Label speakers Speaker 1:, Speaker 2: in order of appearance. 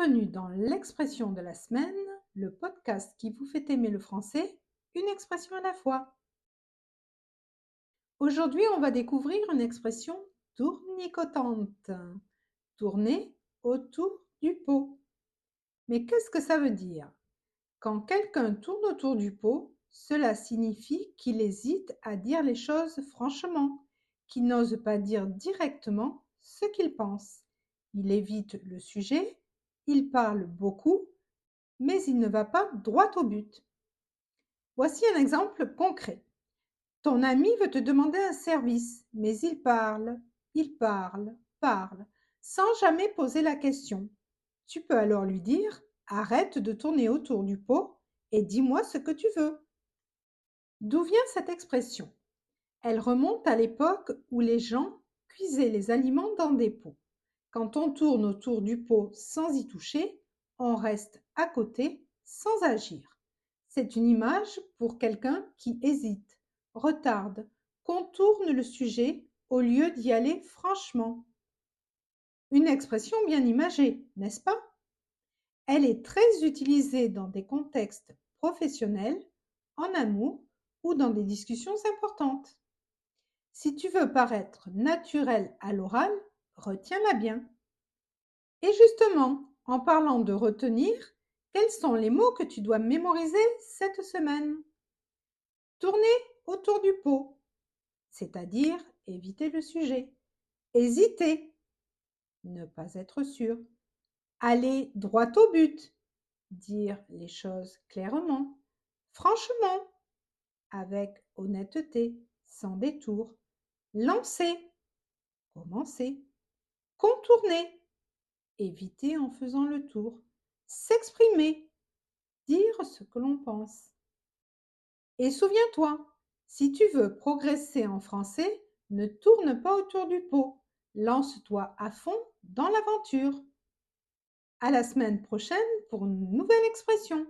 Speaker 1: Bienvenue dans l'expression de la semaine, le podcast qui vous fait aimer le français, une expression à la fois. Aujourd'hui, on va découvrir une expression tournicotante. Tourner autour du pot. Mais qu'est-ce que ça veut dire? Quand quelqu'un tourne autour du pot, cela signifie qu'il hésite à dire les choses franchement, qu'il n'ose pas dire directement ce qu'il pense. Il évite le sujet, il parle beaucoup, mais il ne va pas droit au but. Voici un exemple concret. Ton ami veut te demander un service, mais il parle, sans jamais poser la question. Tu peux alors lui dire: arrête de tourner autour du pot et dis-moi ce que tu veux. D'où vient cette expression? Elle remonte à l'époque où les gens cuisaient les aliments dans des pots. Quand on tourne autour du pot sans y toucher, on reste à côté sans agir. C'est une image pour quelqu'un qui hésite, retarde, contourne le sujet au lieu d'y aller franchement. Une expression bien imagée, n'est-ce pas? Elle est très utilisée dans des contextes professionnels, en amour ou dans des discussions importantes. Si tu veux paraître naturel à l'oral, retiens-la bien. Et justement, en parlant de retenir, quels sont les mots que tu dois mémoriser cette semaine? Tourner autour du pot, c'est-à-dire éviter le sujet. Hésiter, ne pas être sûr. Aller droit au but, dire les choses clairement, franchement, avec honnêteté, sans détour. Lancer, commencer. Contourner, éviter en faisant le tour. S'exprimer, dire ce que l'on pense. Et souviens-toi, si tu veux progresser en français, ne tourne pas autour du pot. Lance-toi à fond dans l'aventure. À la semaine prochaine pour une nouvelle expression.